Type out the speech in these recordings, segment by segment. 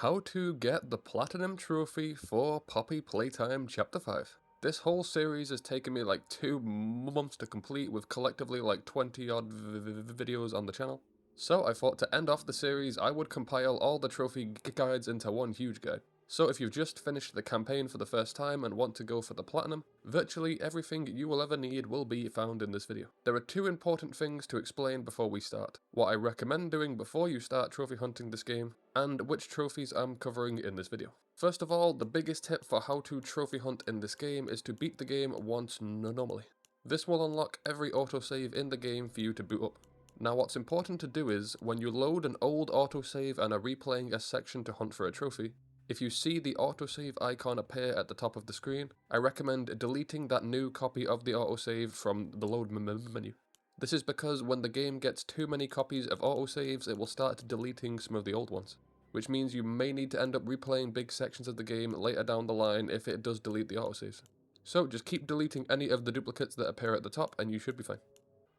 How to get the Platinum Trophy for Poppy Playtime Chapter 5. This whole series has taken me like 2 months to complete, with collectively like 20 odd videos on the channel. So I thought to end off the series I would compile all the trophy guides into one huge guide. So if you've just finished the campaign for the first time and want to go for the Platinum, virtually everything you will ever need will be found in this video. There are 2 important things to explain before we start: what I recommend doing before you start trophy hunting this game, and which trophies I'm covering in this video. First of all, the biggest tip for how to trophy hunt in this game is to beat the game once normally. This will unlock every autosave in the game for you to boot up. Now what's important to do is, when you load an old autosave and are replaying a section to hunt for a trophy, if you see the autosave icon appear at the top of the screen, I recommend deleting that new copy of the autosave from the load menu. This is because when the game gets too many copies of autosaves, it will start deleting some of the old ones, which means you may need to end up replaying big sections of the game later down the line if it does delete the autosaves. So just keep deleting any of the duplicates that appear at the top and you should be fine.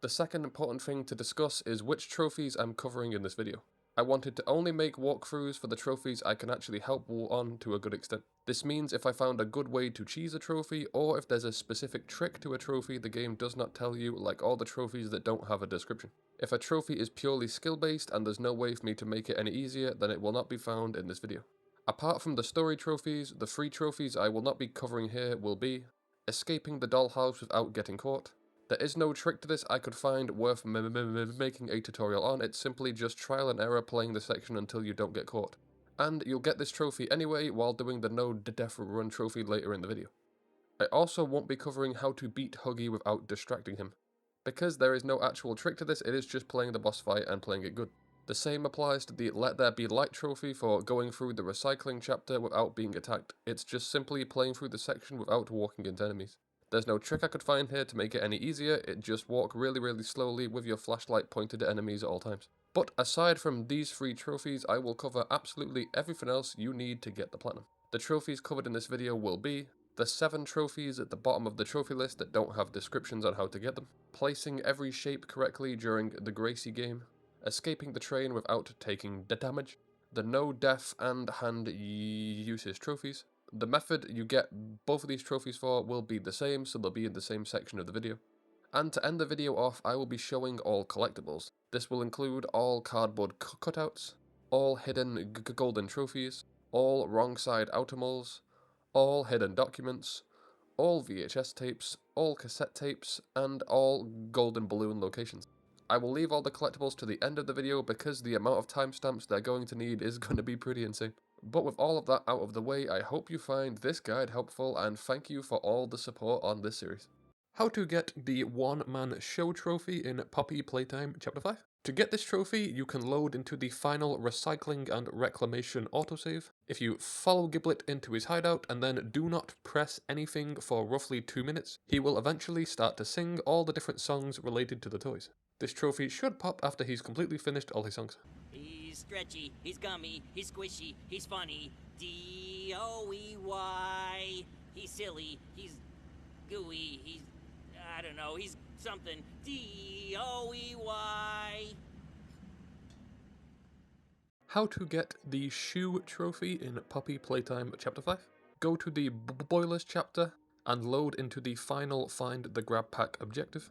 The second important thing to discuss is which trophies I'm covering in this video. I wanted to only make walkthroughs for the trophies I can actually help on to a good extent. This means if I found a good way to cheese a trophy, or if there's a specific trick to a trophy the game does not tell you, like all the trophies that don't have a description. If a trophy is purely skill based and there's no way for me to make it any easier, then it will not be found in this video. Apart from the story trophies, the free trophies I will not be covering here will be escaping the dollhouse without getting caught. There is no trick to this I could find worth making a tutorial on. It's simply just trial and error playing the section until you don't get caught. And you'll get this trophy anyway while doing the no death run trophy later in the video. I also won't be covering how to beat Huggy without distracting him. Because there is no actual trick to this, it is just playing the boss fight and playing it good. The same applies to the Let There Be Light trophy for going through the recycling chapter without being attacked. It's just simply playing through the section without walking into enemies. There's no trick I could find here to make it any easier, just walk really slowly with your flashlight pointed at enemies at all times. But aside from these 3 trophies, I will cover absolutely everything else you need to get the Platinum. The trophies covered in this video will be the 7 trophies at the bottom of the trophy list that don't have descriptions on how to get them, placing every shape correctly during the Gracie game, escaping the train without taking damage, the no death and hand uses trophies. The method you get both of these trophies for will be the same, so they'll be in the same section of the video. And to end the video off, I will be showing all collectibles. This will include all cardboard cutouts, all hidden golden trophies, all Wrongside Outimals, all hidden documents, all VHS tapes, all cassette tapes, and all golden balloon locations. I will leave all the collectibles to the end of the video because the amount of timestamps they're going to need is going to be pretty insane. But with all of that out of the way, I hope you find this guide helpful, and thank you for all the support on this series. How to get the one-man show trophy in Poppy Playtime Chapter 5. To get this trophy, you can load into the final recycling and reclamation autosave. If you follow Giblet into his hideout and then do not press anything for roughly 2 minutes, he will eventually start to sing all the different songs related to the toys. This trophy should pop after he's completely finished all his songs. He's stretchy, he's gummy, he's squishy, he's funny, D-O-E-Y. He's silly, he's gooey, he's, I don't know, he's something, D-O-E-Y. How to get the Shoo trophy in Poppy Playtime Chapter 5. Go to the Boilers chapter and load into the final Find the Grab Pack objective.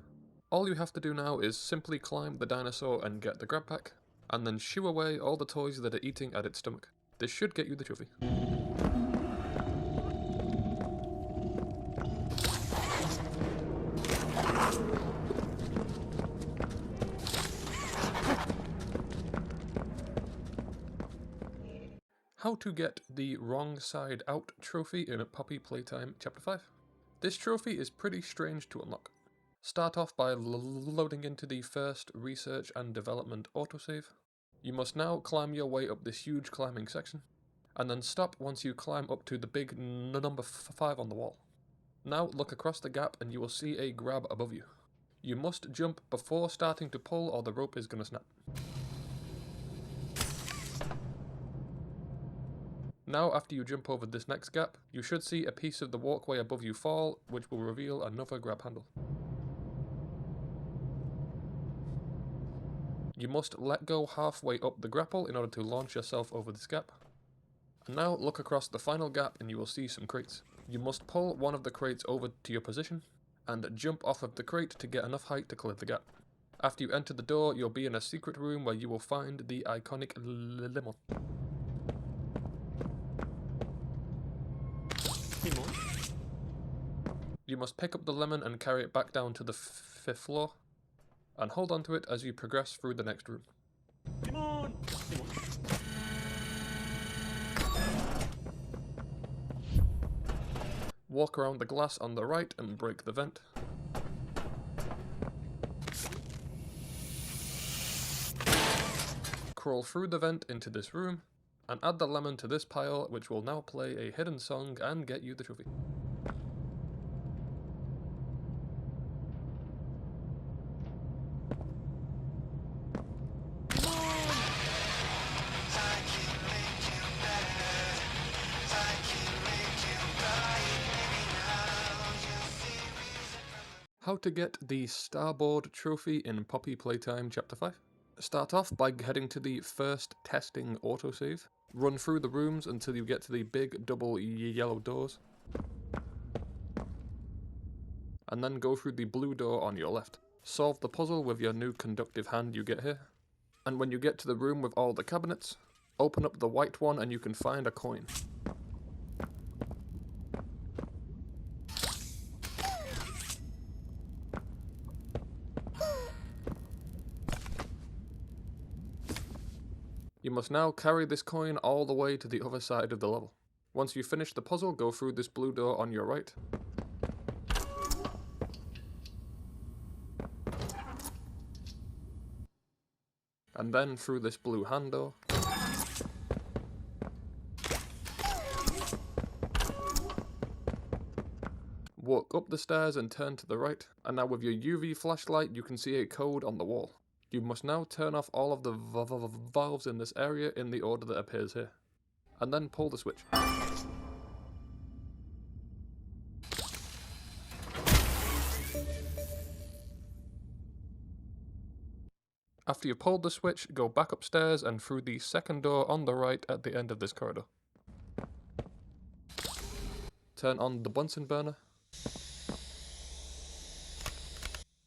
All you have to do now is simply climb the dinosaur and get the grab pack, and then shoo away all the toys that are eating at its stomach. This should get you the trophy. How to get the Wrongside Out trophy in Poppy Playtime Chapter 5. This trophy is pretty strange to unlock. Start off by loading into the first research and development autosave. You must now climb your way up this huge climbing section, and then stop once you climb up to the big number 5 on the wall. Now look across the gap and you will see a grab above you. You must jump before starting to pull or the rope is gonna snap. Now after you jump over this next gap, you should see a piece of the walkway above you fall, which will reveal another grab handle. You must let go halfway up the grapple in order to launch yourself over this gap. And now look across the final gap and you will see some crates. You must pull one of the crates over to your position and jump off of the crate to get enough height to clear the gap. After you enter the door, you'll be in a secret room where you will find the iconic Limon. You must pick up the lemon and carry it back down to the 5th floor, and hold on to it as you progress through the next room. Limon! Walk around the glass on the right and break the vent. Crawl through the vent into this room, and add the lemon to this pile, which will now play a hidden song and get you the trophy. How to get the Starboard Trophy in Poppy Playtime Chapter 5. Start off by heading to the first testing autosave. Run through the rooms until you get to the big double yellow doors. And then go through the blue door on your left. Solve the puzzle with your new conductive hand you get here. And when you get to the room with all the cabinets, open up the white one and you can find a coin. You must now carry this coin all the way to the other side of the level. Once you finish the puzzle, go through this blue door on your right. And then through this blue hand door. Walk up the stairs and turn to the right, and now with your UV flashlight you can see a code on the wall. You must now turn off all of the valves in this area in the order that appears here, and then pull the switch. After you've pulled the switch, go back upstairs and through the second door on the right at the end of this corridor. Turn on the Bunsen burner,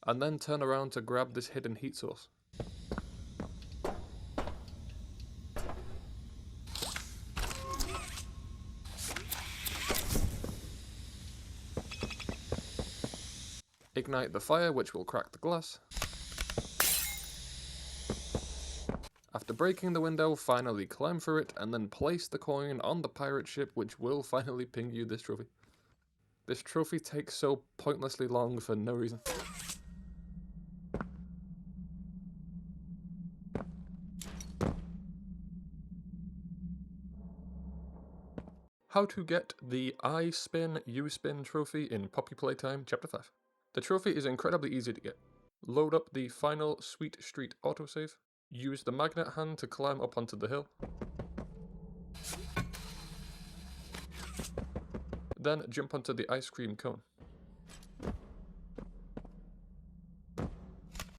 and then turn around to grab this hidden heat source. Ignite the fire, which will crack the glass. After breaking the window, finally climb through it and then place the coin on the pirate ship, which will finally ping you this trophy. This trophy takes so pointlessly long for no reason. How to get the I Spin, You Spin trophy in Poppy Playtime Chapter 5. The trophy is incredibly easy to get. Load up the final Sweet Street autosave. Use the magnet hand to climb up onto the hill. Then jump onto the ice cream cone.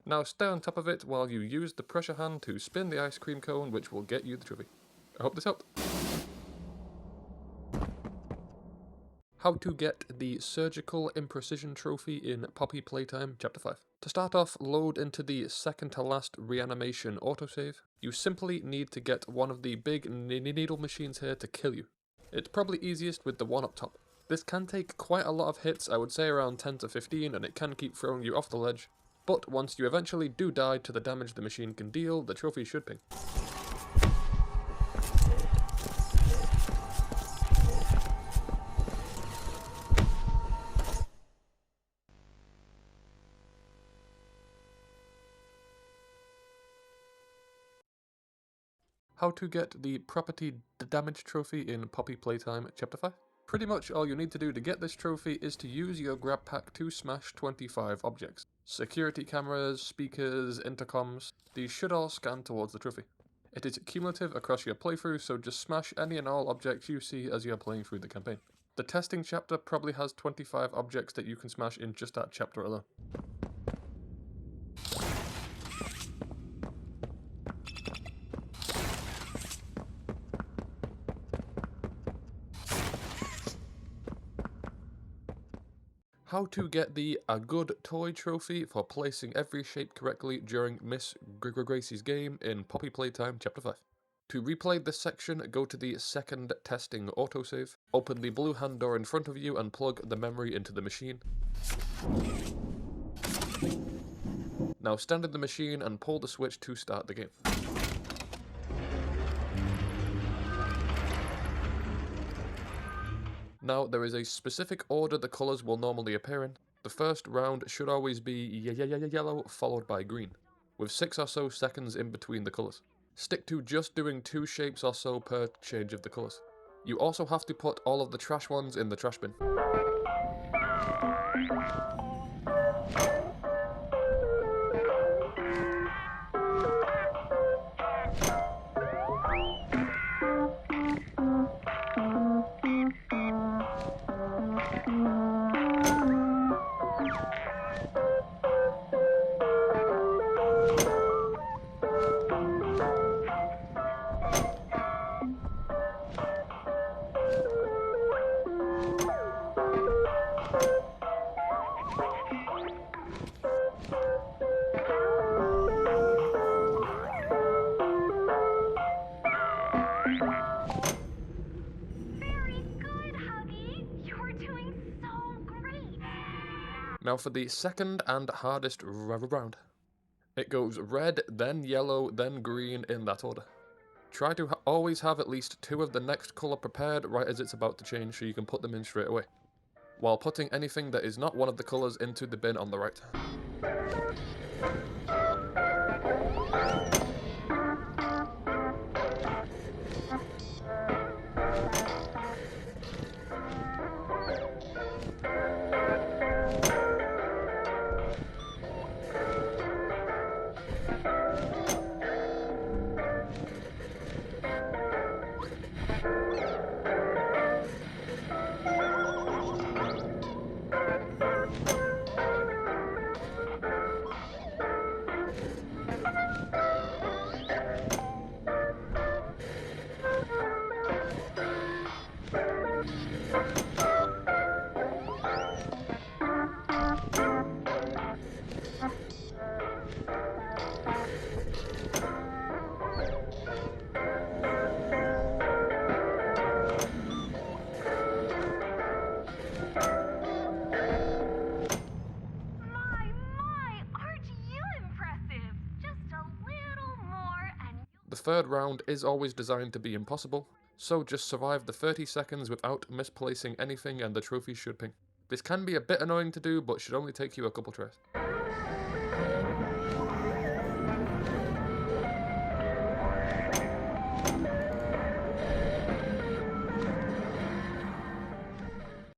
Now stay on top of it while you use the pressure hand to spin the ice cream cone, which will get you the trophy. I hope this helped. How to get the Surgical Imprecision trophy in Poppy Playtime Chapter 5. To start off, load into the second to last reanimation autosave. You simply need to get one of the big needle machines here to kill you. It's probably easiest with the one up top. This can take quite a lot of hits, I would say around 10 to 15, and it can keep throwing you off the ledge. But once you eventually do die to the damage the machine can deal, the trophy should ping. How to get the Property Damage trophy in Poppy Playtime Chapter 5. Pretty much all you need to do to get this trophy is to use your grab pack to smash 25 objects. Security cameras, speakers, intercoms, these should all scan towards the trophy. It is cumulative across your playthrough, so just smash any and all objects you see as you are playing through the campaign. The testing chapter probably has 25 objects that you can smash in just that chapter alone. How to get the A Good Toy Trophy for placing every shape correctly during Miss Gracie's game in Poppy Playtime Chapter 5. To replay this section, go to the second testing autosave, open the blue hand door in front of you and plug the memory into the machine. Now stand in the machine and pull the switch to start the game. Now, there is a specific order the colours will normally appear in. The first round should always be yellow followed by green, with 6 or so seconds in between the colours. Stick to just doing 2 shapes or so per change of the colours. You also have to put all of the trash ones in the trash bin. Now for the second and hardest round. It goes red, then yellow, then green in that order. Try to always have at least 2 of the next colour prepared right as it's about to change so you can put them in straight away, while putting anything that is not one of the colours into the bin on the right. The third round is always designed to be impossible, so just survive the 30 seconds without misplacing anything and the trophy should ping. This can be a bit annoying to do, but should only take you a couple tries.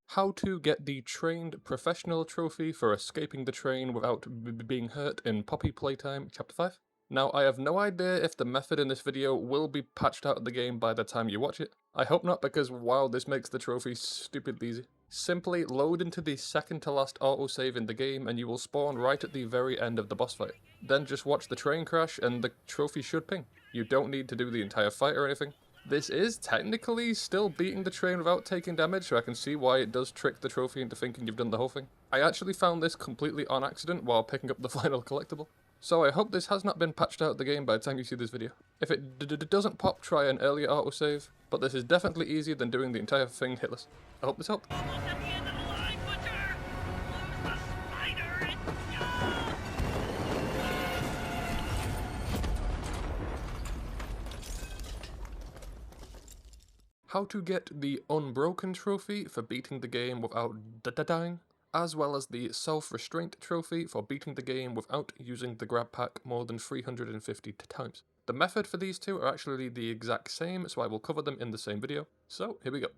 How to get the Trained Professional Trophy for escaping the train without being hurt in Poppy Playtime Chapter 5. Now, I have no idea if the method in this video will be patched out of the game by the time you watch it. I hope not, because wow, this makes the trophy stupidly easy. Simply load into the second to last autosave in the game and you will spawn right at the very end of the boss fight. Then just watch the train crash and the trophy should ping. You don't need to do the entire fight or anything. This is technically still beating the train without taking damage, so I can see why it does trick the trophy into thinking you've done the whole thing. I actually found this completely on accident while picking up the final collectible. So I hope this has not been patched out of the game by the time you see this video. If it doesn't pop, try an earlier autosave, but this is definitely easier than doing the entire thing hitless. I hope this helped. Almost at the end of the line, Butcher! Lose the spider and How to get the Unbroken Trophy for beating the game without dying, as well as the Self-Restraint Trophy for beating the game without using the grab pack more than 350 times. The method for these two are actually the exact same, so I will cover them in the same video. So, here we go.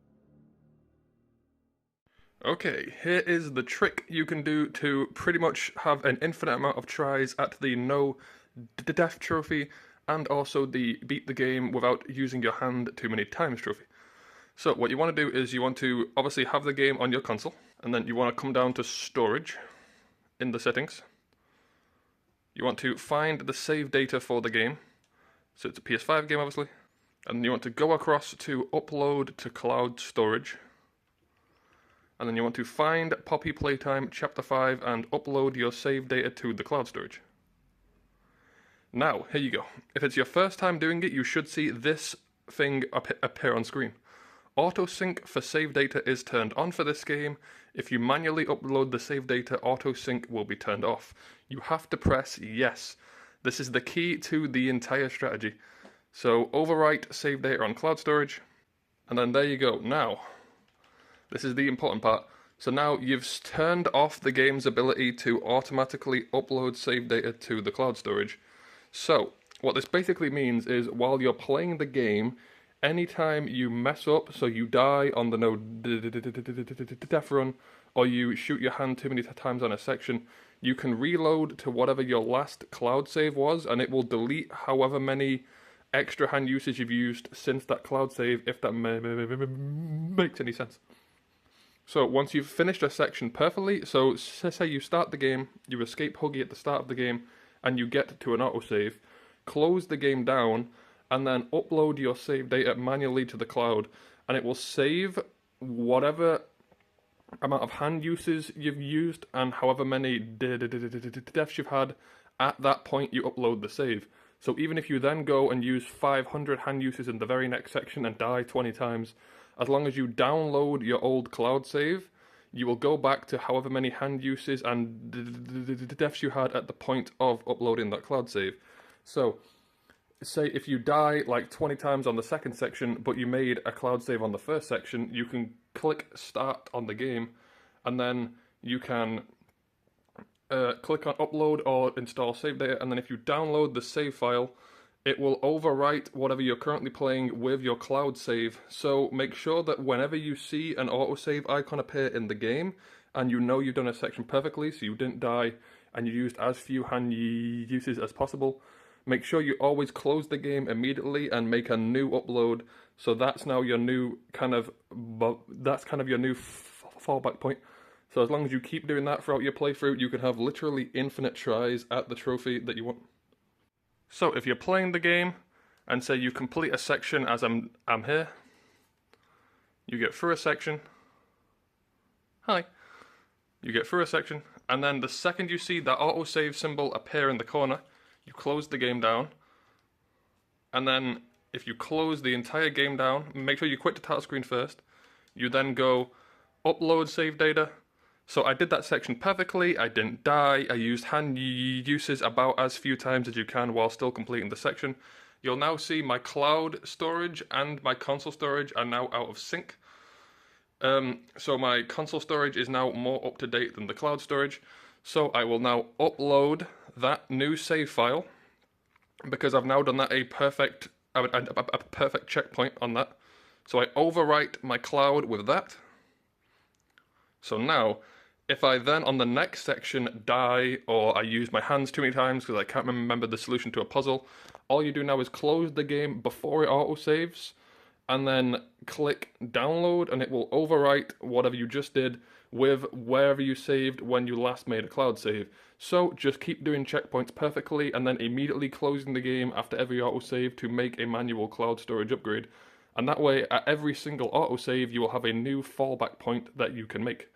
Okay, here is the trick you can do to pretty much have an infinite amount of tries at the No Death Trophy, and also the Beat the Game without using your hand too many times trophy. So what you want to do is you want to obviously have the game on your console, and then you want to come down to storage in the settings. You want to find the save data for the game, so it's a PS5 game obviously, and you want to go across to upload to cloud storage, and then you want to find Poppy Playtime Chapter 5 and upload your save data to the cloud storage. Now, here you go. If it's your first time doing it, you should see this thing appear on screen. Autosync for save data is turned on for this game. If you manually upload the save data, autosync will be turned off. You have to press yes. This is the key to the entire strategy. So overwrite save data on cloud storage, and then there you go. Now, this is the important part. So now you've turned off the game's ability to automatically upload save data to the cloud storage. So what this basically means is while you're playing the game, anytime you mess up, so you die on the no death run, or you shoot your hand too many times on a section, you can reload to whatever your last cloud save was, and it will delete however many extra hand usage you've used since that cloud save, if that makes any sense. So once you've finished a section perfectly, so say you start the game, you escape Huggy at the start of the game, and you get to an autosave, close the game down, and then upload your save data manually to the cloud, and it will save whatever amount of hand uses you've used and however many deaths you've had at that point you upload the save. So even if you then go and use 500 hand uses in the very next section and die 20 times, as long as you download your old cloud save, you will go back to however many hand uses and deaths you had at the point of uploading that cloud save. So, say if you die like 20 times on the second section, but you made a cloud save on the first section, you can click start on the game, and then you can click on upload or install save data, and then if you download the save file, it will overwrite whatever you're currently playing with your cloud save. So make sure that whenever you see an autosave icon appear in the game, and you know you've done a section perfectly, so you didn't die, and you used as few hand uses as possible, make sure you always close the game immediately and make a new upload. So that's now your new your new fallback point. So as long as you keep doing that throughout your playthrough, you can have literally infinite tries at the trophy that you want. So if you're playing the game, and say you complete a section as I'm here, you get through a section. Hi. You get through a section, and then the second you see that autosave symbol appear in the corner, you close the game down, and then if you close the entire game down, make sure you quit the title screen first, you then go upload save data. So I did that section perfectly, I didn't die, I used hand uses about as few times as you can while still completing the section. You'll now see my cloud storage and my console storage are now out of sync. So my console storage is now more up to date than the cloud storage. So I will now upload that new save file, because I've now done that a perfect checkpoint on that. So I overwrite my cloud with that. So now, if I then on the next section die, or I use my hands too many times because I can't remember the solution to a puzzle, all you do now is close the game before it autosaves, and then click download, and it will overwrite whatever you just did with wherever you saved when you last made a cloud save. So just keep doing checkpoints perfectly, and then immediately closing the game after every autosave to make a manual cloud storage upgrade. And that way, at every single autosave, you will have a new fallback point that you can make.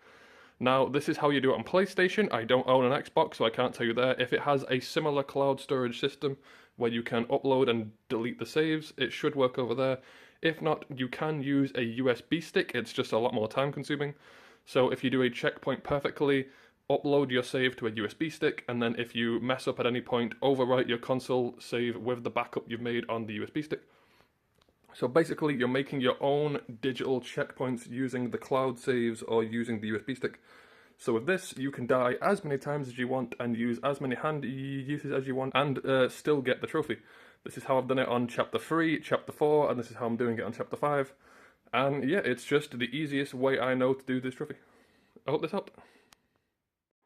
Now, this is how you do it on PlayStation. I don't own an Xbox, so I can't tell you there. If it has a similar cloud storage system where you can upload and delete the saves, it should work over there. If not, you can use a USB stick. It's just a lot more time consuming. So if you do a checkpoint perfectly, upload your save to a USB stick, and then if you mess up at any point, overwrite your console save with the backup you've made on the USB stick. So basically, you're making your own digital checkpoints using the cloud saves or using the USB stick. So with this, you can die as many times as you want and use as many hand uses as you want and still get the trophy. This is how I've done it on Chapter 3, Chapter 4, and this is how I'm doing it on Chapter 5. And yeah, it's just the easiest way I know to do this trophy. I hope this helped.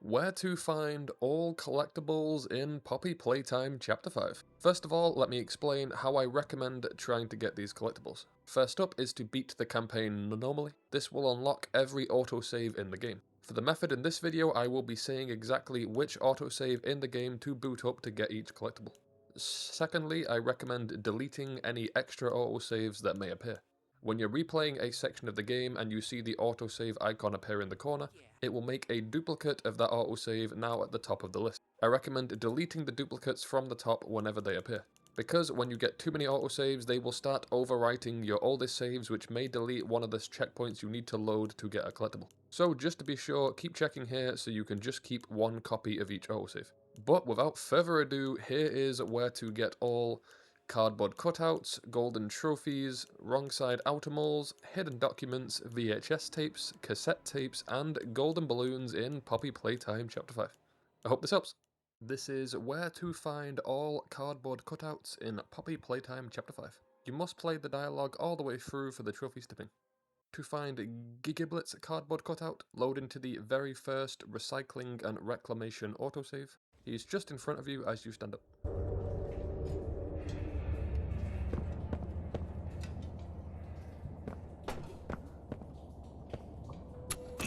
Where to find all collectibles in Poppy Playtime Chapter 5. First of all, let me explain how I recommend trying to get these collectibles. First up is to beat the campaign normally. This will unlock every autosave in the game. For the method in this video, I will be saying exactly which autosave in the game to boot up to get each collectible. Secondly, I recommend deleting any extra autosaves that may appear. When you're replaying a section of the game and you see the autosave icon appear in the corner, it will make a duplicate of that autosave now at the top of the list. I recommend deleting the duplicates from the top whenever they appear, because when you get too many autosaves, they will start overwriting your oldest saves, which may delete one of the checkpoints you need to load to get a collectible. So just to be sure, keep checking here so you can just keep one copy of each autosave. But without further ado, here is where to get all cardboard cutouts, golden trophies, Wrongside Outimals, hidden documents, VHS tapes, cassette tapes, and golden balloons in Poppy Playtime Chapter 5. I hope this helps. This is where to find all cardboard cutouts in Poppy Playtime Chapter 5. You must play the dialogue all the way through for the trophies to ping. To find Giblet's cardboard cutout, load into the very first recycling and reclamation autosave. He's just in front of you as you stand up.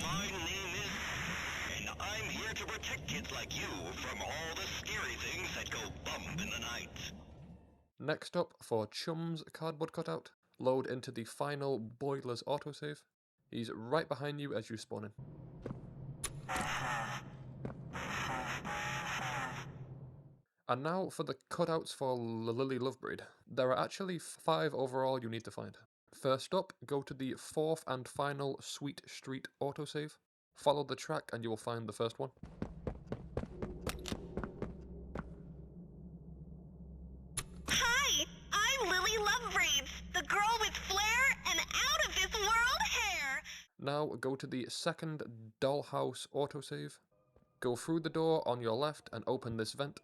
My name is, and I'm here to protect kids like you from all the scary things that go bump in the night. Next up, for Chum's cardboard cutout, load into the final Boiler's autosave. He's right behind you as you spawn in. And now for the cutouts for Lily Lovebreed. There are actually 5 overall you need to find. First up, go to the 4th and final Sweet Street autosave. Follow the track and you will find the first one. Hi, I'm Lily Lovebreed, the girl with flair and out of this world hair. Now go to the 2nd Dollhouse autosave. Go through the door on your left and open this vent.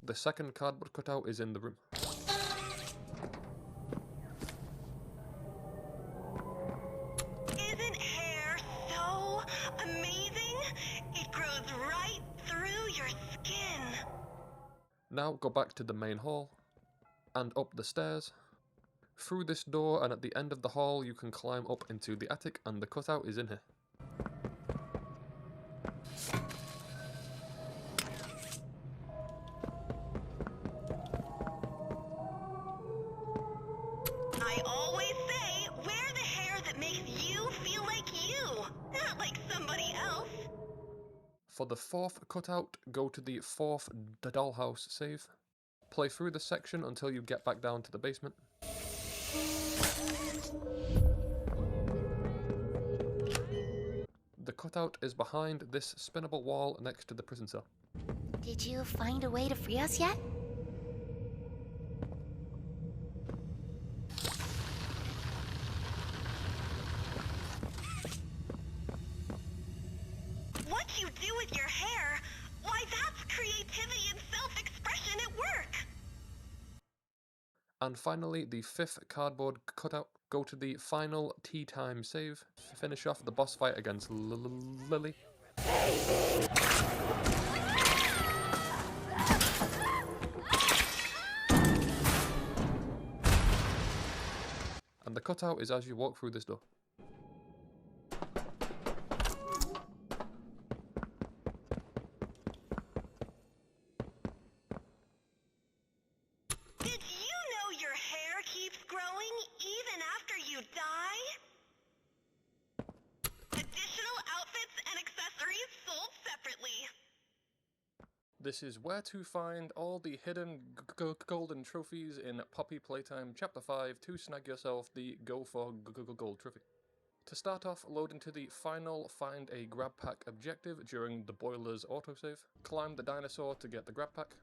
The 2nd cardboard cutout is in the room. Isn't hair so amazing? It grows right through your skin. Now go back to the main hall and up the stairs. Through this door, and at the end of the hall you can climb up into the attic, and the cutout is in here. I always say, wear the hair that makes you feel like you, not like somebody else. For the 4th cutout, go to the 4th Dollhouse save. Play through the section until you get back down to the basement. The cutout is behind this spinnable wall next to the prison cell. Did you find a way to free us yet? What you do with your hair, why that's creativity and self-expression at work. And finally, the 5th cardboard cutout. Go to the final tea time save. Finish off the boss fight against Lily. And the cutout is as you walk through this door. Did you know your hair keeps growing even after you die? Additional outfits and accessories sold separately. This is where to find all the hidden golden trophies in Poppy Playtime Chapter 5 to snag yourself the Go for Gold Trophy. To start off, load into the final Find a Grab Pack objective during the Boiler's autosave. Climb the dinosaur to get the grab pack.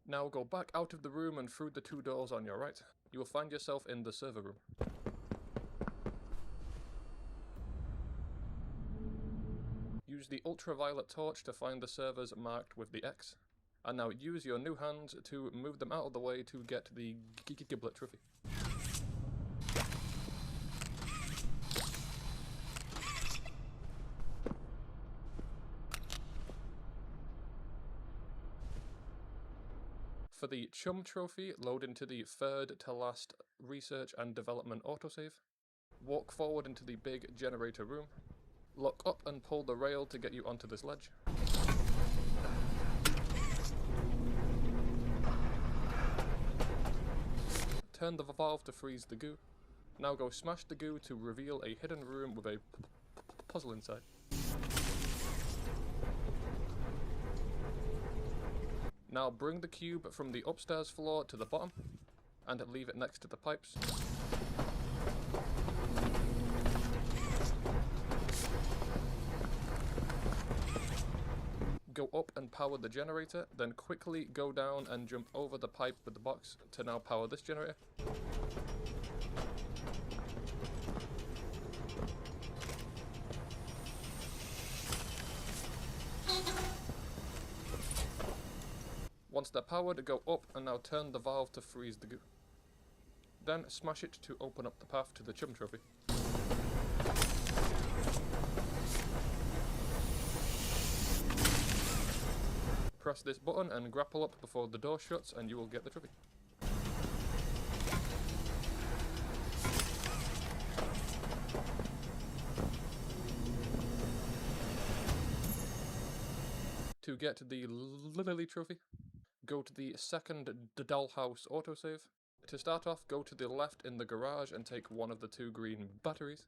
Now go back out of the room and through the 2 doors on your right. You will find yourself in the server room. Use the ultraviolet torch to find the servers marked with the X. And now use your new hands to move them out of the way to get the Giblet Trophy. For the Chum Trophy, load into the 3rd to last Research and Development autosave. Walk forward into the big generator room. Lock up and pull the rail to get you onto this ledge. turn the valve to freeze the goo. Now go smash the goo to reveal a hidden room with a puzzle inside. Now bring the cube from the upstairs floor to the bottom and leave it next to the pipes. Go up and power the generator, then quickly go down and jump over the pipe with the box to now power this generator. Once they're powered, go up and now turn the valve to freeze the goo. Then smash it to open up the path to the Chum Trophy. Press this button and grapple up before the door shuts and you will get the trophy. To get the Lily Trophy, go to the second Dollhouse autosave. To start off, go to the left in the garage and take one of the 2 green batteries.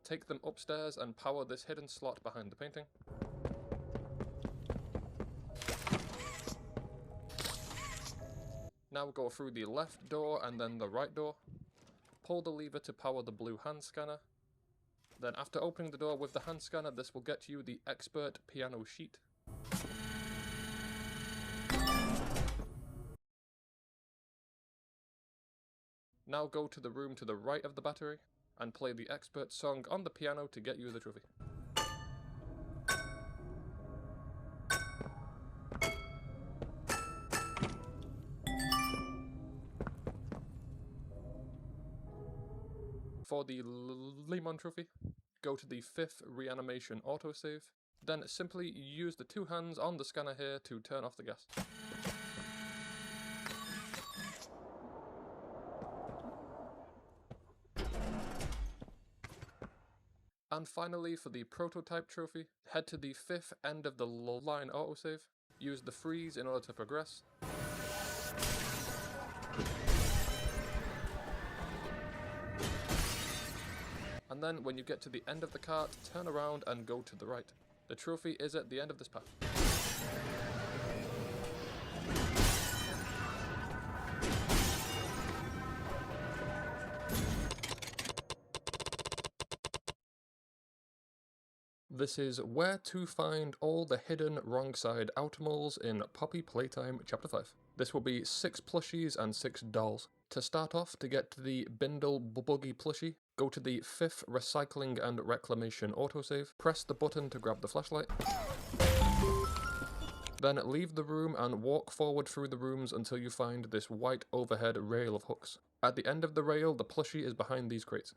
Take them upstairs and power this hidden slot behind the painting. Now go through the left door and then the right door. Pull the lever to power the blue hand scanner. Then after opening the door with the hand scanner, this will get you the expert piano sheet. Now go to the room to the right of the battery and play the expert song on the piano to get you the trophy. For the Limon Trophy, go to the 5th reanimation autosave, then simply use the 2 hands on the scanner here to turn off the gas. And finally, for the prototype trophy, head to the 5th end of the line autosave, use the freeze in order to progress. And then when you get to the end of the cart, turn around and go to the right. The trophy is at the end of this path. This is where to find all the hidden Wrongside Outimals in Poppy Playtime Chapter 5. This will be 6 plushies and 6 dolls. To start off, to get to the Bindle Boogie plushie, go to the 5th Recycling and Reclamation autosave, press the button to grab the flashlight. Then leave the room and walk forward through the rooms until you find this white overhead rail of hooks. At the end of the rail, the plushie is behind these crates.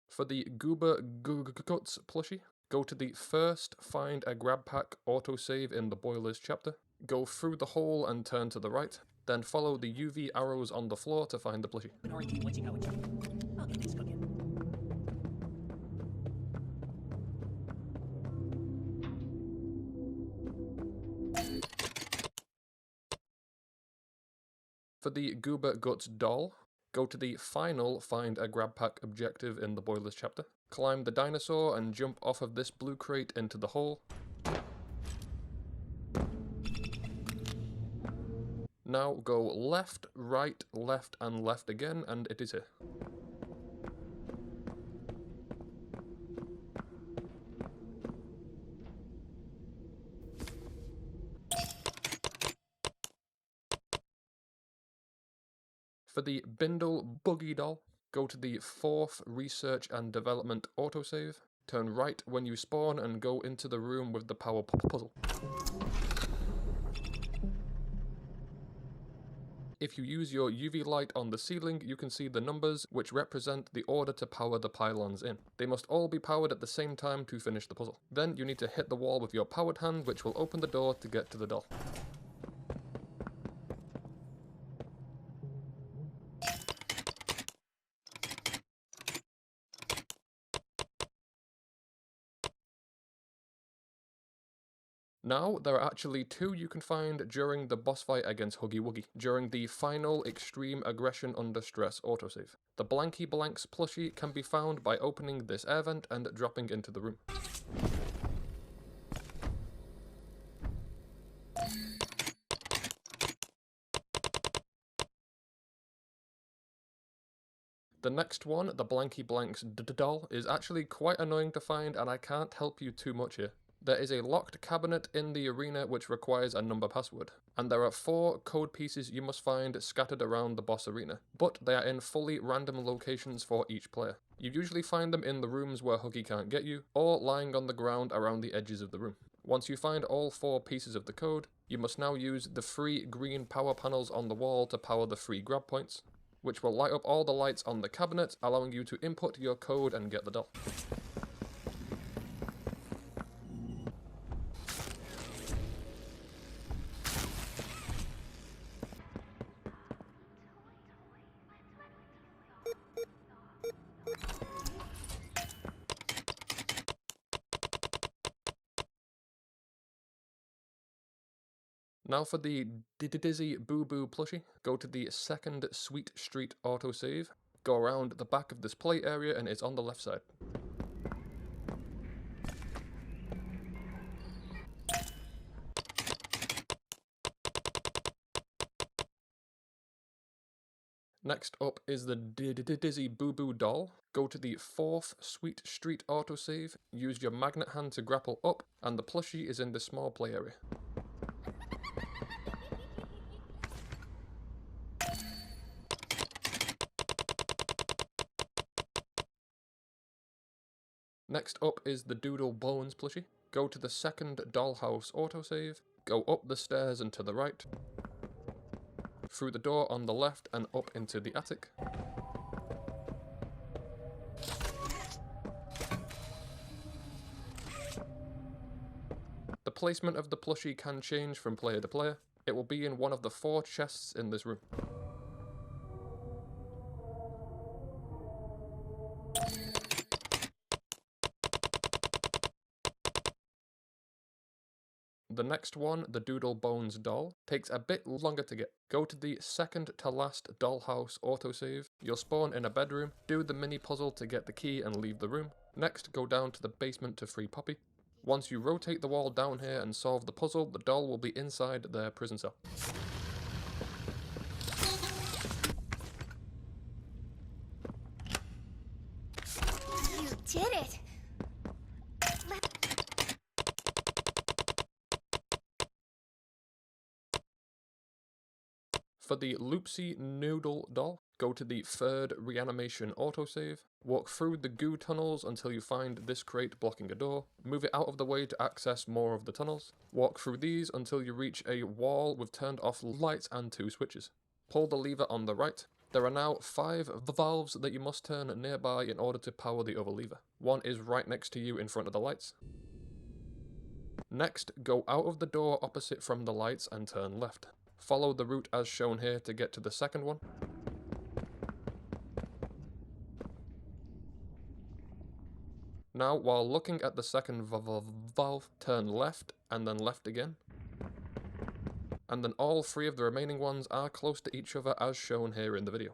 For the Goober Gutz plushie, go to the 1st Find a Grab Pack autosave in the Boilers chapter, go through the hole and turn to the right, then follow the UV arrows on the floor to find the plushie. I'll get this cooking. For the Goober Gutz doll, go to the final Find a Grab Pack objective in the Boilers chapter. Climb the dinosaur and jump off of this blue crate into the hole. Now go left, right, left and left again, and it is here. For the Bindle Boogie doll, go to the 4th Research and Development autosave, turn right when you spawn and go into the room with the power puzzle. If you use your UV light on the ceiling, you can see the numbers which represent the order to power the pylons in. They must all be powered at the same time to finish the puzzle. Then you need to hit the wall with your powered hand, which will open the door to get to the doll. Now, there are actually two you can find during the boss fight against Huggy Wuggy, during the final Extreme Aggression Under Stress autosave. The Blanky Blanks plushie can be found by opening this air vent and dropping into the room. The next one, the Blanky Blanks doll, is actually quite annoying to find and I can't help you too much here. There is a locked cabinet in the arena which requires a number password, and there are 4 code pieces you must find scattered around the boss arena, but they are in fully random locations for each player. You usually find them in the rooms where Huggy can't get you, or lying on the ground around the edges of the room. Once you find all 4 pieces of the code, you must now use the 3 green power panels on the wall to power the 3 grab points, which will light up all the lights on the cabinet, allowing you to input your code and get the doll. Now for the Dizzy Booboo plushie, go to the second Sweet Street autosave, go around the back of this play area and it's on the left side. Next up is the Dizzy Booboo doll. Go to the 4th Sweet Street autosave, use your magnet hand to grapple up, and the plushie is in the small play area. Next up is the Doodle Bones plushie. Go to the second Dollhouse autosave, go up the stairs and to the right, through the door on the left and up into the attic. The placement of the plushie can change from player to player. It will be in one of the 4 chests in this room. The next one, the Doodle Bones doll, takes a bit longer to get. Go to the second to last Dollhouse autosave. You'll spawn in a bedroom, do the mini puzzle to get the key and leave the room. Next, go down to the basement to free Poppy. Once you rotate the wall down here and solve the puzzle, the doll will be inside their prison cell. You did it! For the Loopsy Noodle doll, go to the 3rd reanimation autosave, walk through the goo tunnels until you find this crate blocking a door, move it out of the way to access more of the tunnels, walk through these until you reach a wall with turned off lights and 2 switches. Pull the lever on the right. There are now 5 valves that you must turn nearby in order to power the other lever. One is right next to you in front of the lights. Next, go out of the door opposite from the lights and turn left. Follow the route as shown here to get to the second one. Now, while looking at the second valve, turn left and then left again. And then all 3 of the remaining ones are close to each other as shown here in the video.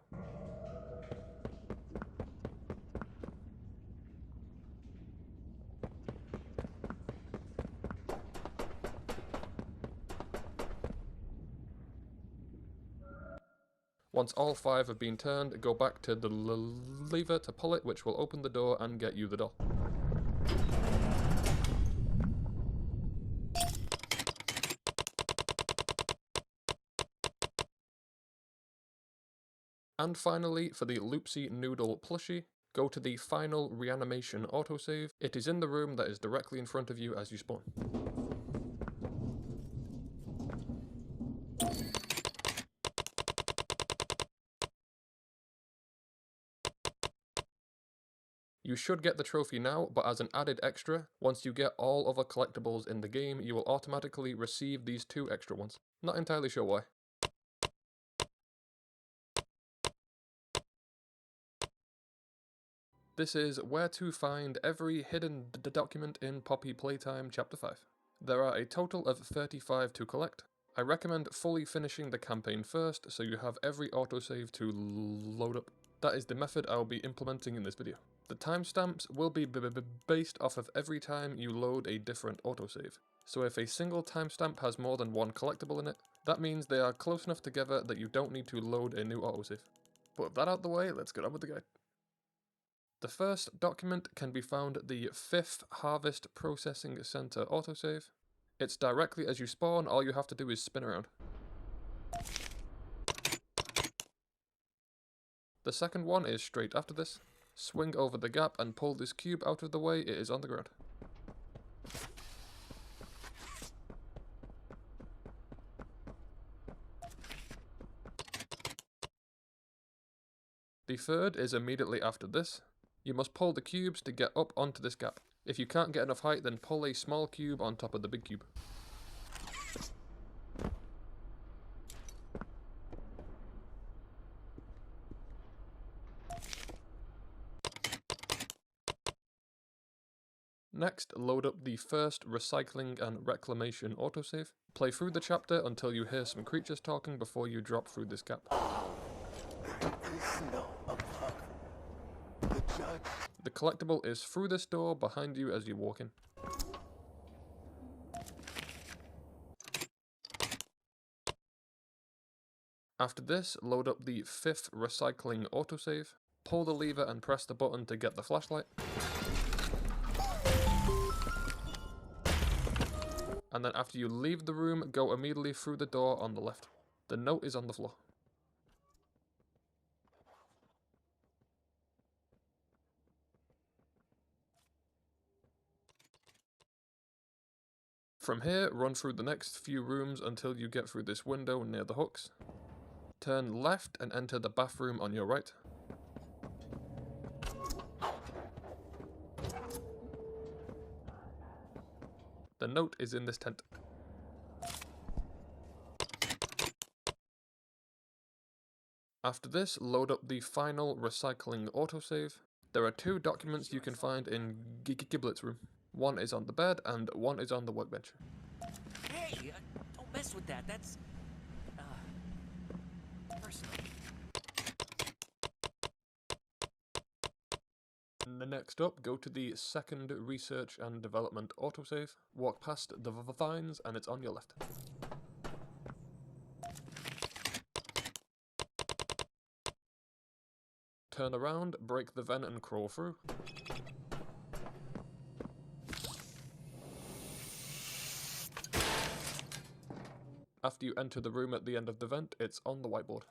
Once all 5 have been turned, go back to the lever to pull it, which will open the door and get you the doll. And finally, for the Loopsy Noodle plushie, go to the final reanimation autosave. It is in the room that is directly in front of you as you spawn. You should get the trophy now, but as an added extra, once you get all other collectibles in the game, you will automatically receive these 2 extra ones. Not entirely sure why. This is where to find every hidden document in Poppy Playtime Chapter 5. There are a total of 35 to collect. I recommend fully finishing the campaign first so you have every autosave to load up. That is the method I will be implementing in this video. The timestamps will be based off of every time you load a different autosave. So if a single timestamp has more than one collectible in it, that means they are close enough together that you don't need to load a new autosave. But with that out of the way, let's get on with the guide. The first document can be found at the 5th Harvest Processing Center autosave. It's directly as you spawn, all you have to do is spin around. The second one is straight after this. Swing over the gap and pull this cube out of the way, it is on the ground. The third is immediately after this. You must pull the cubes to get up onto this gap. If you can't get enough height, then pull a small cube on top of the big cube. Next, load up the first Recycling and Reclamation autosave. Play through the chapter until you hear some creatures talking before you drop through this gap. The collectible is through this door behind you as you walk in. After this, load up the 5th Recycling autosave. Pull the lever and press the button to get the flashlight. And then after you leave the room, go immediately through the door on the left. The note is on the floor. From here, run through the next few rooms until you get through this window near the hooks. Turn left and enter the bathroom on your right. The note is in this tent. After this, load up the final Recycling autosave. There are 2 documents you can find in Giblet's room. One is on the bed and one is on the workbench. Hey, don't mess with that. That's personal. Next up, go to the 2nd Research and Development autosave. Walk past the vines and it's on your left. Turn around, break the vent and crawl through. After you enter the room at the end of the vent, it's on the whiteboard.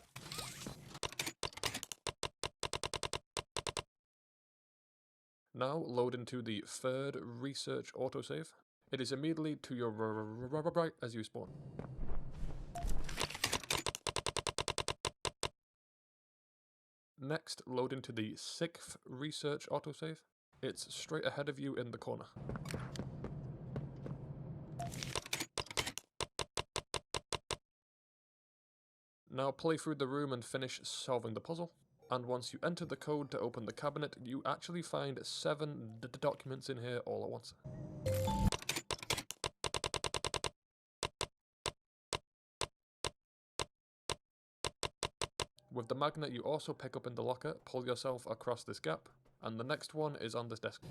Now load into the 3rd Research autosave. It is immediately to your right as you spawn. Next, load into the 6th Research autosave. It's straight ahead of you in the corner. Now play through the room and finish solving the puzzle. And once you enter the code to open the cabinet, you actually find 7 documents in here all at once. With the magnet you also pick up in the locker, pull yourself across this gap, and the next one is on this desk.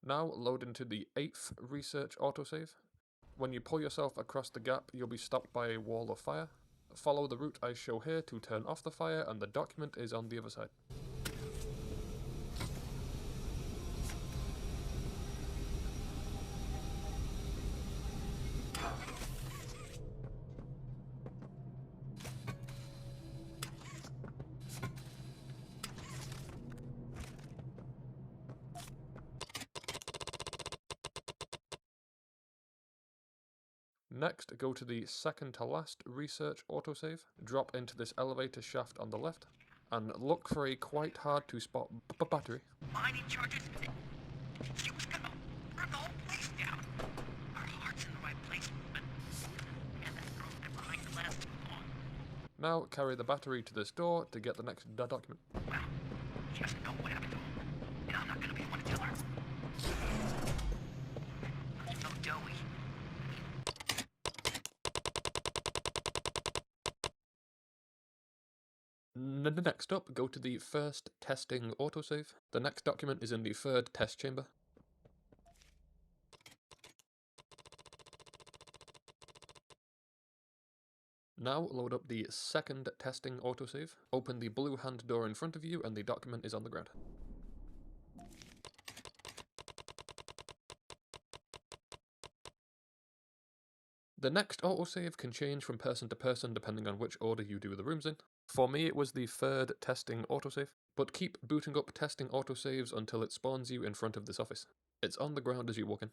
Now load into the 8th Research autosave. When you pull yourself across the gap, you'll be stopped by a wall of fire. Follow the route I show here to turn off the fire, and the document is on the other side. Next, go to the 2nd to last Research autosave, drop into this elevator shaft on the left, and look for a quite hard to spot battery. Mining charges. She was gonna burn the whole place down. Our heart's in the right place, but and that girl's been behind glass too long. Now carry the battery to this door to get the next document. Well, She has to know what happened to him. And I'm not gonna be the one to tell her. I'm so doughy. Next up, go to the first testing autosave. The next document is in the third test chamber. Now load up the second testing autosave. Open the blue hand door in front of you and the document is on the ground. The next autosave can change from person to person depending on which order you do the rooms in. For me it was the third testing autosave, but keep booting up testing autosaves until it spawns you in front of this office. It's on the ground as you walk in.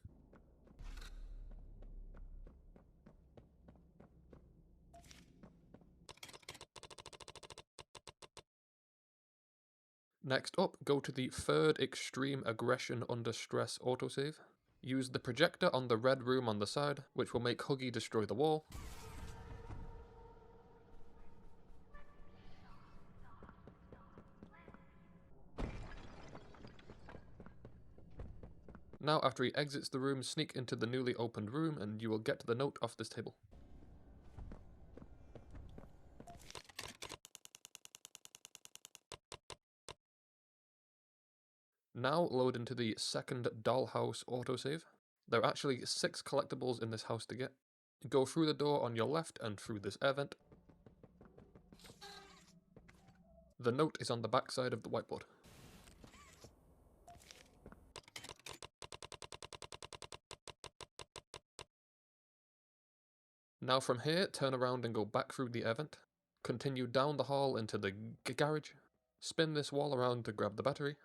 Next up, go to the third Extreme Aggression Under Stress autosave. Use the projector on the red room on the side, which will make Huggy destroy the wall. Now after he exits the room, sneak into the newly opened room and you will get the note off this table. Now load into the second dollhouse autosave. There are actually 6 collectibles in this house to get. Go through the door on your left and through this air vent. The note is on the back side of the whiteboard. Now from here, turn around and go back through the air vent. Continue down the hall into the garage. Spin this wall around to grab the battery.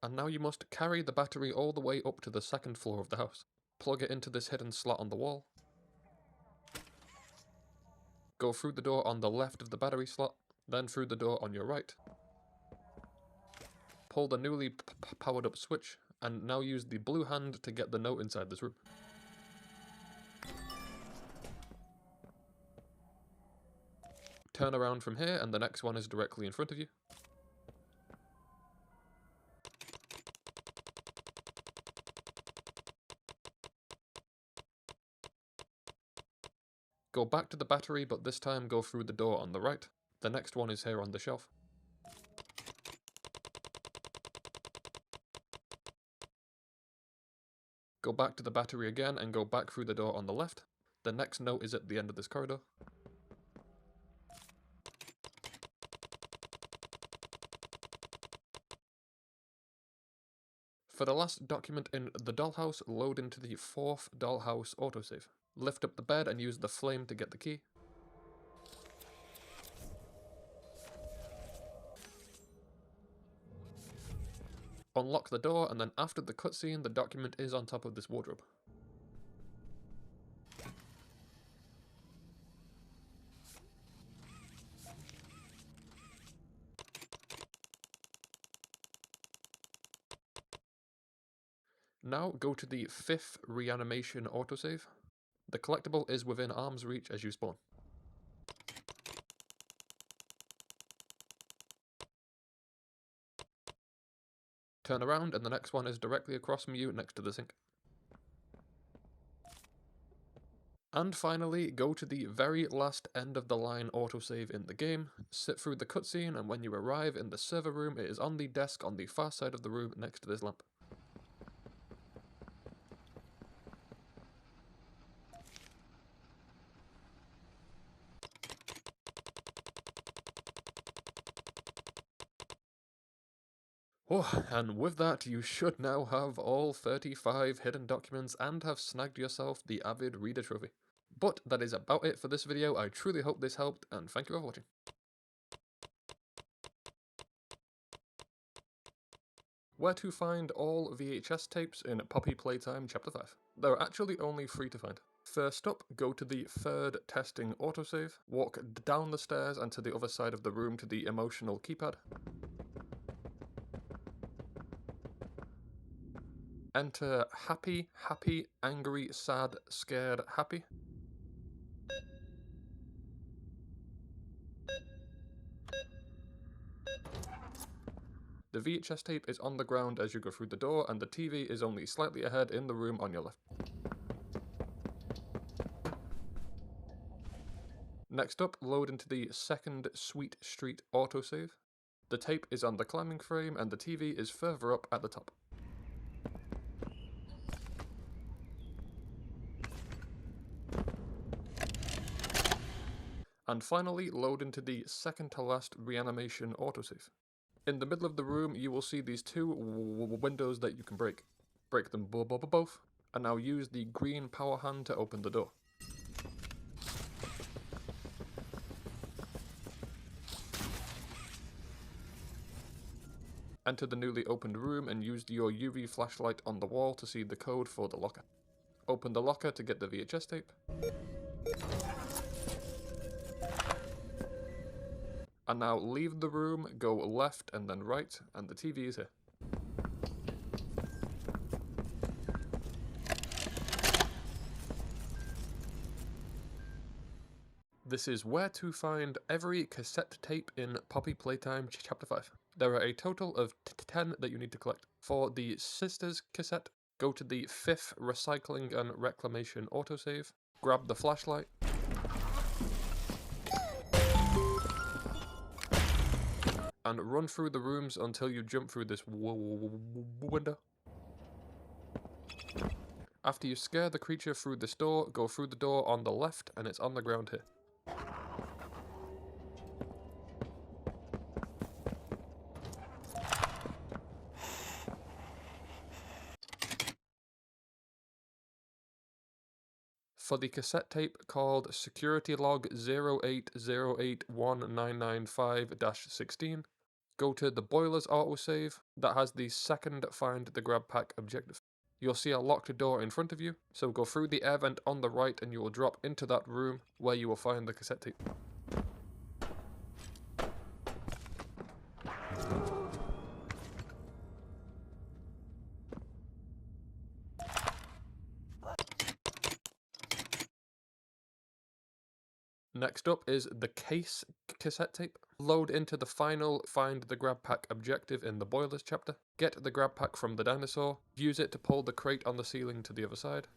And now you must carry the battery all the way up to the second floor of the house. Plug it into this hidden slot on the wall. Go through the door on the left of the battery slot, then through the door on your right. Pull the newly powered up switch, and now use the blue hand to get the note inside this room. Turn around from here and the next one is directly in front of you. Go back to the battery, but this time go through the door on the right. The next one is here on the shelf. Go back to the battery again and go back through the door on the left. The next note is at the end of this corridor. For the last document in the dollhouse, load into the fourth dollhouse autosave. Lift up the bed and use the flame to get the key. Unlock the door, and then after the cutscene, the document is on top of this wardrobe. Now go to the fifth reanimation autosave. The collectible is within arm's reach as you spawn. Turn around and the next one is directly across from you next to the sink. And finally, go to the very last end of the line autosave in the game, sit through the cutscene, and when you arrive in the server room, it is on the desk on the far side of the room next to this lamp. Oh, and with that, you should now have all 35 hidden documents and have snagged yourself the Avid Reader Trophy. But that is about it for this video. I truly hope this helped, and thank you for watching. Where to find all VHS tapes in Poppy Playtime Chapter 5. There are actually only 3 to find. First up, go to the third testing autosave, walk down the stairs and to the other side of the room to the emotional keypad. Enter happy, happy, angry, sad, scared, happy. The VHS tape is on the ground as you go through the door, and the TV is only slightly ahead in the room on your left. Next up, load into the second Sweet Street autosave. The tape is on the climbing frame and the TV is further up at the top. And finally, load into the second to last reanimation autosave. In the middle of the room, you will see these two windows that you can break. Break them both, and now use the green power hand to open the door. Enter the newly opened room and use your UV flashlight on the wall to see the code for the locker. Open the locker to get the VHS tape. And now leave the room, go left and then right, and the TV is here. This is where to find every cassette tape in Poppy Playtime Chapter 5. There are a total of 10 that you need to collect. For the Sisters cassette, go to the 5th Recycling and Reclamation autosave, grab the flashlight, and run through the rooms until you jump through this window. After you scare the creature through this door, go through the door on the left and it's on the ground here. For the cassette tape called Security Log 0808195-16, go to the Boilers autosave that has the second Find the Grab Pack objective. You'll see a locked door in front of you, so go through the air vent on the right and you will drop into that room where you will find the cassette tape. Next up is the Case cassette tape. Load into the final Find the Grab Pack objective in the Boilers chapter. Get the grab pack from the dinosaur. Use it to pull the crate on the ceiling to the other side.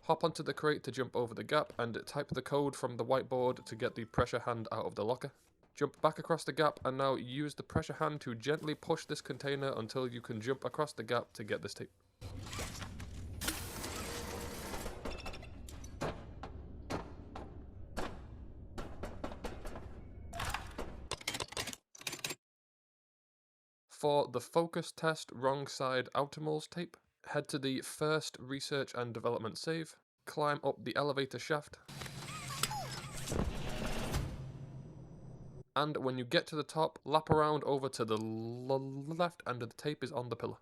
Hop onto the crate to jump over the gap and type the code from the whiteboard to get the pressure hand out of the locker. Jump back across the gap and now use the pressure hand to gently push this container until you can jump across the gap to get this tape. For the focus test Wrongside Outimals tape, head to the first research and development save, climb up the elevator shaft, and when you get to the top, lap around over to the left and the tape is on the pillar.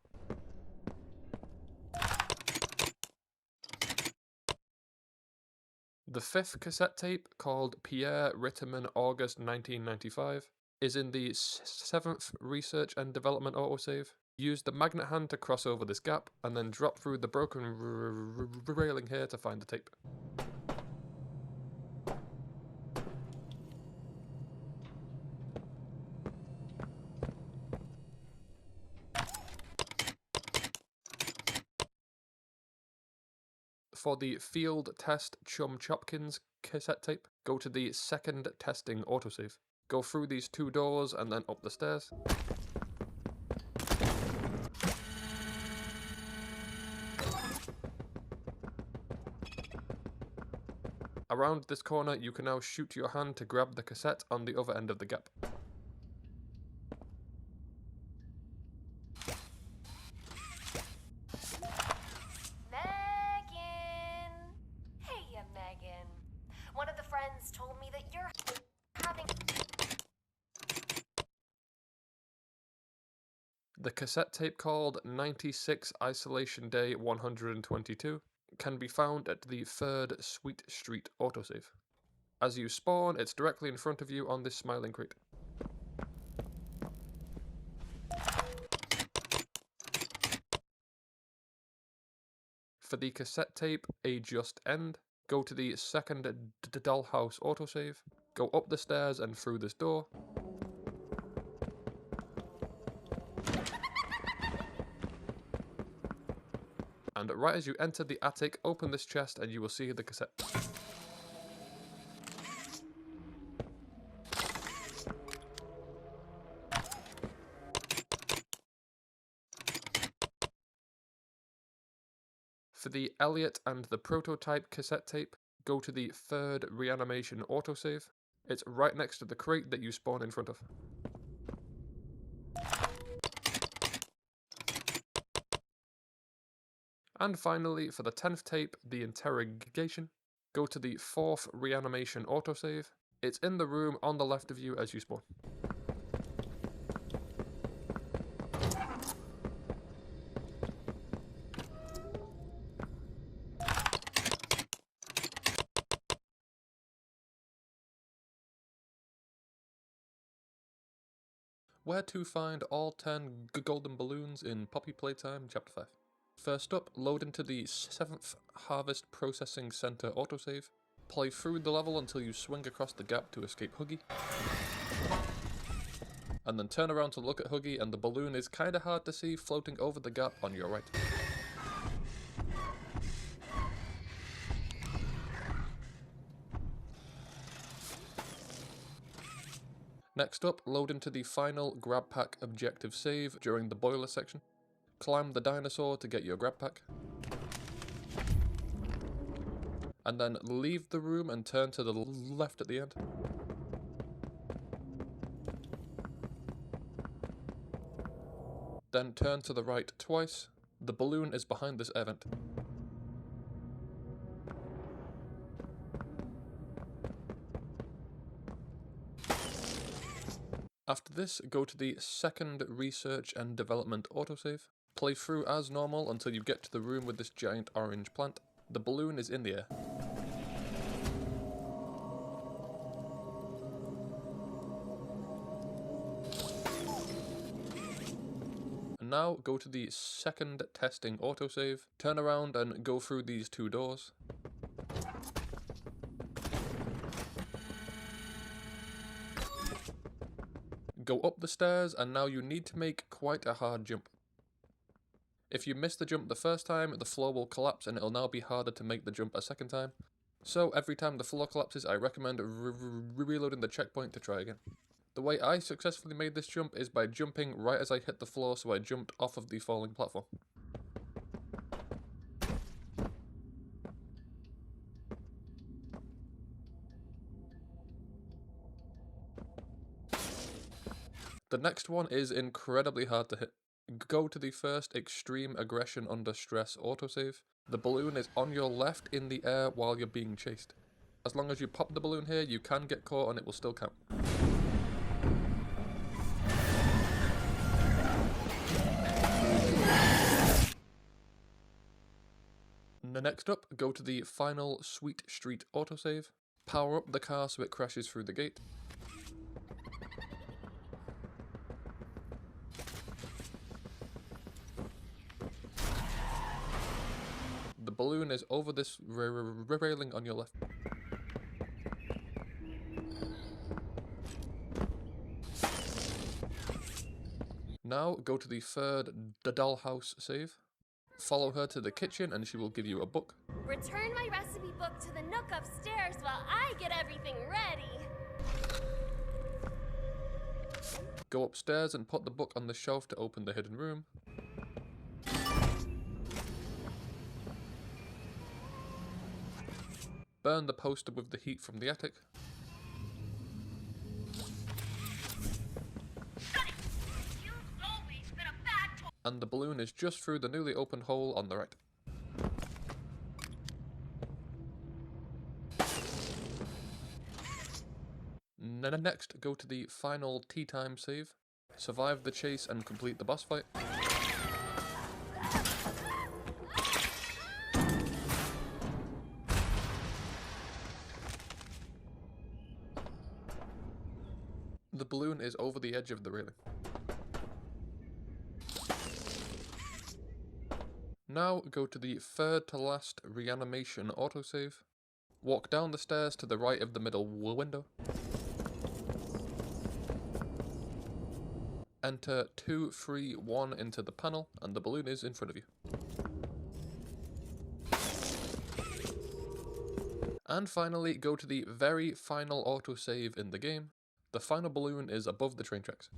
The 5th cassette tape, called Pierre, Ritterman, August 1995, is in the 7th Research and Development autosave. Use the magnet hand to cross over this gap, and then drop through the broken railing here to find the tape. For the field test Chum Chopkins cassette tape, go to the 2nd testing autosave. Go through these 2 doors and then up the stairs. Around this corner, you can now shoot your hand to grab the cassette on the other end of the gap. Megan! Hey, Megan. One of the friends told me that you're having... The cassette tape called 96 Isolation Day 122 can be found at the 3rd Sweet Street autosave. As you spawn, it's directly in front of you on this smiling crate. For the cassette tape, a just end, go to the second dollhouse autosave, go up the stairs and through this door. And right as you enter the attic, open this chest and you will see the cassette. For the Elliot and the prototype cassette tape, go to the third reanimation autosave. It's right next to the crate that you spawn in front of. And finally, for the 10th tape, the Interrogation, go to the fourth reanimation autosave. It's in the room on the left of you as you spawn. Where to find all 10 golden balloons in Poppy Playtime Chapter 5. First up, load into the 7th Harvest Processing Center autosave. Play through the level until you swing across the gap to escape Huggy. And then turn around to look at Huggy, and the balloon is kinda hard to see floating over the gap on your right. Next up, load into the final grab pack objective save during the boiler section. Climb the dinosaur to get your grab pack. And then leave the room and turn to the left at the end. Then turn to the right twice. The balloon is behind this air vent. After this, go to the second research and development autosave. Play through as normal until you get to the room with this giant orange plant. The balloon is in the air. And now go to the second testing autosave. Turn around and go through these two doors. Go up the stairs, and now you need to make quite a hard jump. If you miss the jump the first time, the floor will collapse and it'll now be harder to make the jump a second time. So every time the floor collapses, I recommend reloading the checkpoint to try again. The way I successfully made this jump is by jumping right as I hit the floor, so I jumped off of the falling platform. The next one is incredibly hard to hit. Go to the first Extreme Aggression Under Stress autosave. The balloon is on your left in the air while you're being chased. As long as you pop the balloon here, you can get caught and it will still count. Next up, go to the final Sweet Street autosave. Power up the car so it crashes through the gate. The balloon is over this railing on your left. Now go to the third dollhouse save. Follow her to the kitchen and she will give you a book. Return my recipe book to the nook upstairs while I get everything ready. Go upstairs and put the book on the shelf to open the hidden room. Burn the poster with the heat from the attic. And the balloon is just through the newly opened hole on the right. Next, go to the final tea time save. Survive the chase and complete the boss fight. The balloon is over the edge of the railing. Now go to the third to last reanimation autosave. Walk down the stairs to the right of the middle window. Enter 2, 3, 1 into the panel, and the balloon is in front of you. And finally, go to the very final autosave in the game. The final balloon is above the train tracks.